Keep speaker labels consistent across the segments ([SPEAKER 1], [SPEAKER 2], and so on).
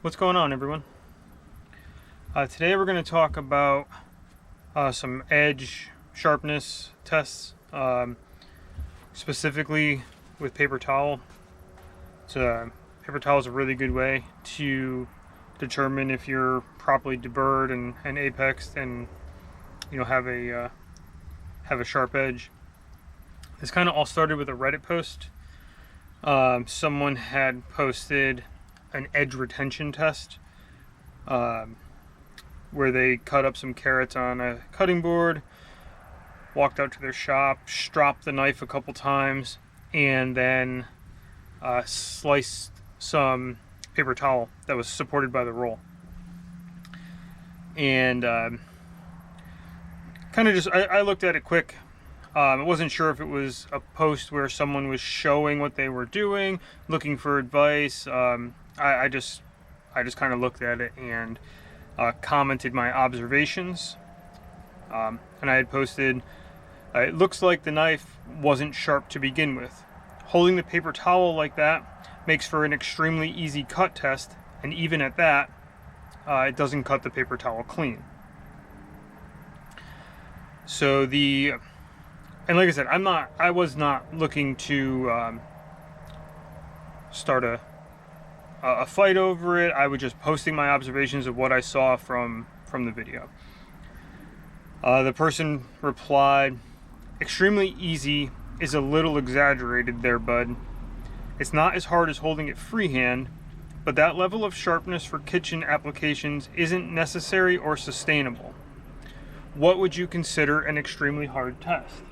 [SPEAKER 1] What's going on, everyone? Today we're going to talk about some edge sharpness tests, specifically with paper towel. Paper towel is a really good way to determine if you're properly deburred and apexed and have a sharp edge. This kind of all started with a Reddit post. Someone had posted an edge retention test where they cut up some carrots on a cutting board, walked out to their shop, stropped the knife a couple times, and then sliced some paper towel that was supported by the roll. And kind of just, I looked at it quick. I wasn't sure if it was a post where someone was showing what they were doing, looking for advice. I just kind of looked at it and commented my observations. And I had posted, it looks like the knife wasn't sharp to begin with. Holding the paper towel like that makes for an extremely easy cut test, and even at that, it doesn't cut the paper towel clean. So and like I said, I was not looking to start a fight over it. I was just posting my observations of what I saw from the video. The person replied, "Extremely easy is a little exaggerated there, bud. It's not as hard as holding it freehand, but that level of sharpness for kitchen applications isn't necessary or sustainable. What would you consider an extremely hard test?"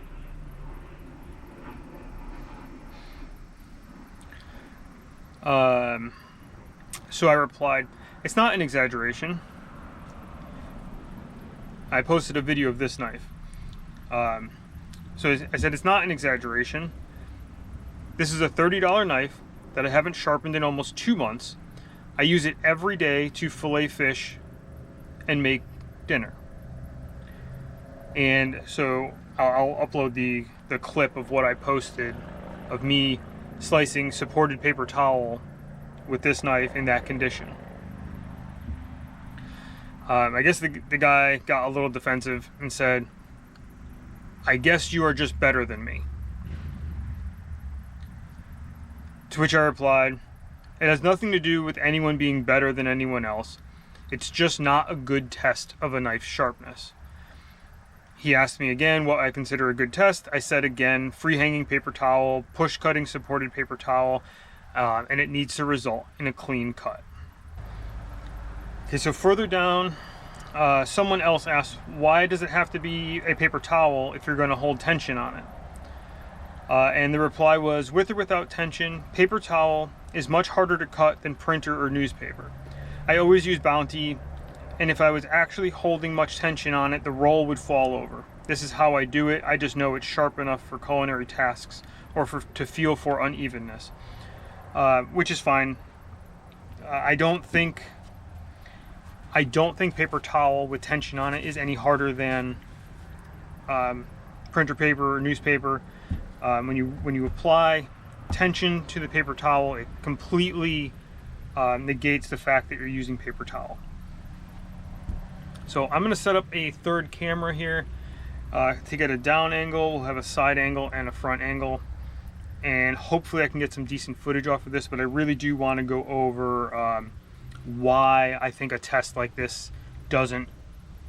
[SPEAKER 1] So I replied, "It's not an exaggeration." I posted a video of this knife. So I said, "It's not an exaggeration. This is a $30 knife that I haven't sharpened in almost 2 months. I use it every day to fillet fish and make dinner." And so I'll upload the clip of what I posted of me slicing supported paper towel with this knife in that condition. I guess the guy got a little defensive and said, "I guess you are just better than me." To which I replied, "It has nothing to do with anyone being better than anyone else. It's just not a good test of a knife's sharpness." He asked me again what I consider a good test. I said again, free hanging paper towel, push cutting supported paper towel, and it needs to result in a clean cut. Okay, so further down, someone else asked, "Why does it have to be a paper towel if you're going to hold tension on it?" And the reply was, "With or without tension, paper towel is much harder to cut than printer or newspaper. I always use Bounty, and if I was actually holding much tension on it, the roll would fall over. This is how I do it. I just know it's sharp enough for culinary tasks or to feel for unevenness." Which is fine. I don't think paper towel with tension on it is any harder than printer paper or newspaper. When you apply tension to the paper towel, it completely negates the fact that you're using paper towel. So I'm going to set up a third camera here to get a down angle. We'll have a side angle and a front angle, and hopefully I can get some decent footage off of this, but I really do want to go over why I think a test like this doesn't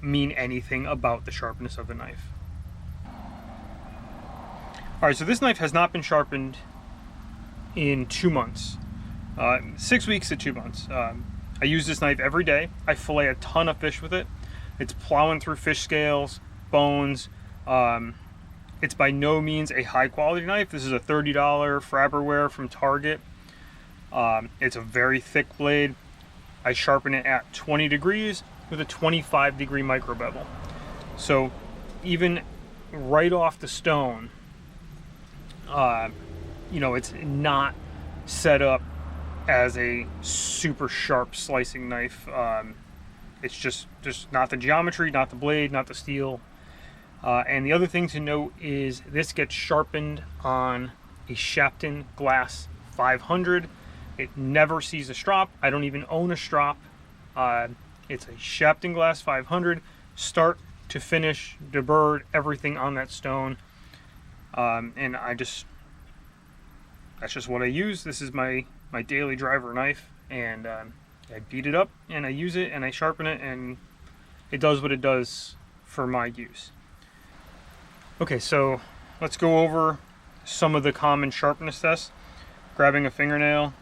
[SPEAKER 1] mean anything about the sharpness of the knife. Alright, so this knife has not been sharpened in 2 months. 6 weeks to 2 months. I use this knife every day. I fillet a ton of fish with it. It's plowing through fish scales, bones. It's by no means a high quality knife. This is a $30 Farberware from Target. It's a very thick blade. I sharpen it at 20 degrees with a 25 degree micro bevel. So even right off the stone, it's not set up as a super sharp slicing knife. It's just not the geometry, not the blade, not the steel. And the other thing to note is this gets sharpened on a Sharpening glass 500. It never sees a strop. I don't even own a strop. It's a Sharpening glass 500, start to finish, deburred, everything on that stone. And that's just what I use. This is my daily driver knife, and I beat it up and I use it and I sharpen it, and it does what it does for my use. Okay, so let's go over some of the common sharpness tests. Grabbing a fingernail,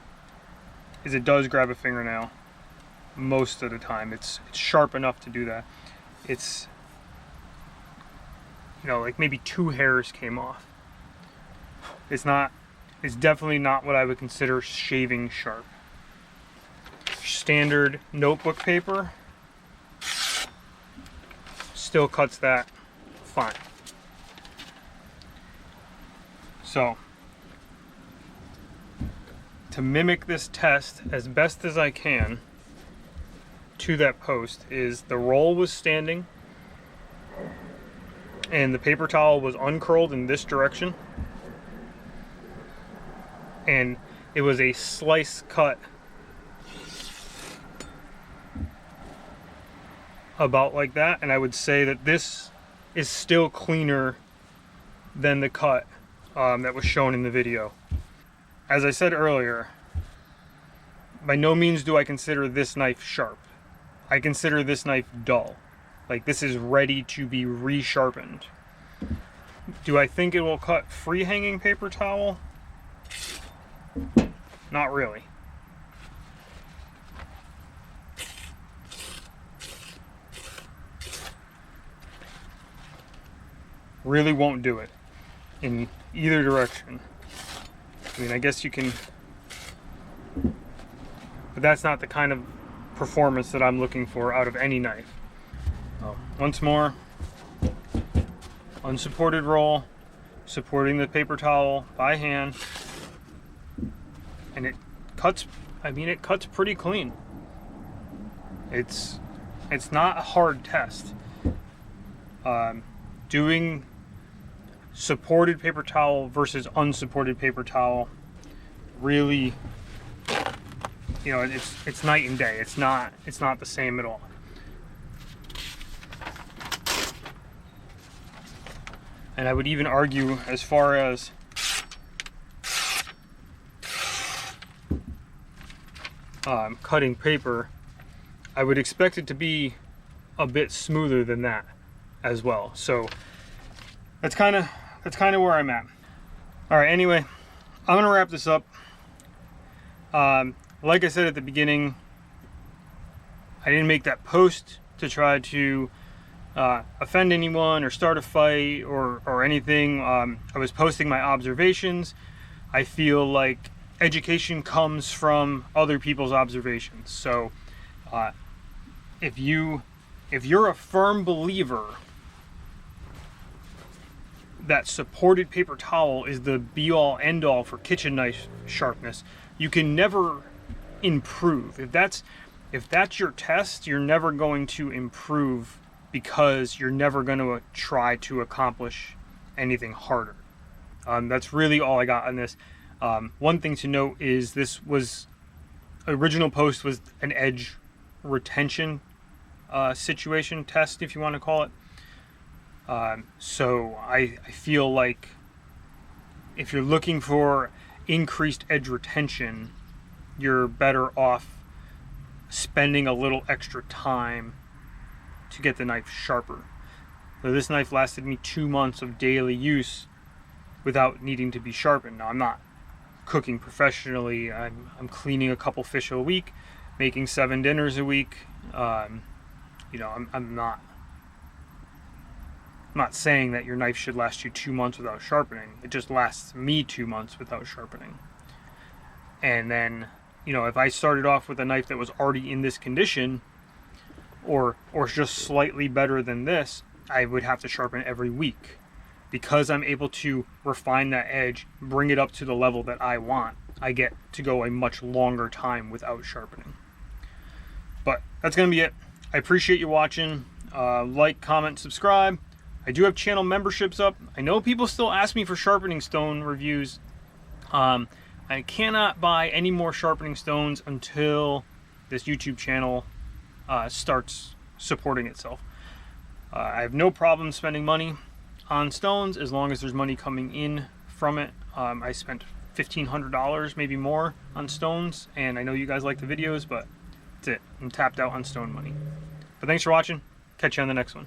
[SPEAKER 1] it does grab a fingernail most of the time. It's sharp enough to do that. It's, you know, like maybe 2 hairs came off. It's definitely not what I would consider shaving sharp. Standard notebook paper still cuts that fine. So, to mimic this test as best as I can to that post is the roll was standing and the paper towel was uncurled in this direction, and it was a slice cut about like that, and I would say that this is still cleaner than the cut that was shown in the video. As I said earlier, by no means do I consider this knife sharp. I consider this knife dull. Like, this is ready to be resharpened. Do I think it will cut free-hanging paper towel? Not really. Really won't do it in either direction. I mean, I guess you can, but that's not the kind of performance that I'm looking for out of any knife. Once more, unsupported roll, supporting the paper towel by hand, and it cuts, I mean, it cuts pretty clean. It's not a hard test. Doing supported paper towel versus unsupported paper towel, really, you know, it's night and day. It's not the same at all. And I would even argue, as far as cutting paper, I would expect it to be a bit smoother than that as well. So that's kind of where I'm at. All right, anyway, I'm gonna wrap this up. Like I said at the beginning, I didn't make that post to try to offend anyone or start a fight or anything. I was posting my observations. I feel like education comes from other people's observations. So if you're a firm believer that supported paper towel is the be-all end-all for kitchen knife sharpness, you can never improve. If that's your test, you're never going to improve, because you're never going to try to accomplish anything harder. That's really all I got on this. One thing to note is this original post was an edge retention situation test, if you want to call it. So I feel like if you're looking for increased edge retention, you're better off spending a little extra time to get the knife sharper. So this knife lasted me 2 months of daily use without needing to be sharpened. Now, I'm not cooking professionally. I'm cleaning a couple fish a week, making 7 dinners a week. You know, I'm not saying that your knife should last you 2 months without sharpening. It just lasts me 2 months without sharpening. And then, you know, if I started off with a knife that was already in this condition, or just slightly better than this, I would have to sharpen every week. Because I'm able to refine that edge, bring it up to the level that I want, I get to go a much longer time without sharpening. But that's going to be it. I appreciate you watching. Like, comment, subscribe. I do have channel memberships up. I know people still ask me for sharpening stone reviews. I cannot buy any more sharpening stones until this YouTube channel starts supporting itself. I have no problem spending money on stones as long as there's money coming in from it. I spent $1,500, maybe more, on stones, and I know you guys like the videos, but that's it. I'm tapped out on stone money. But thanks for watching. Catch you on the next one.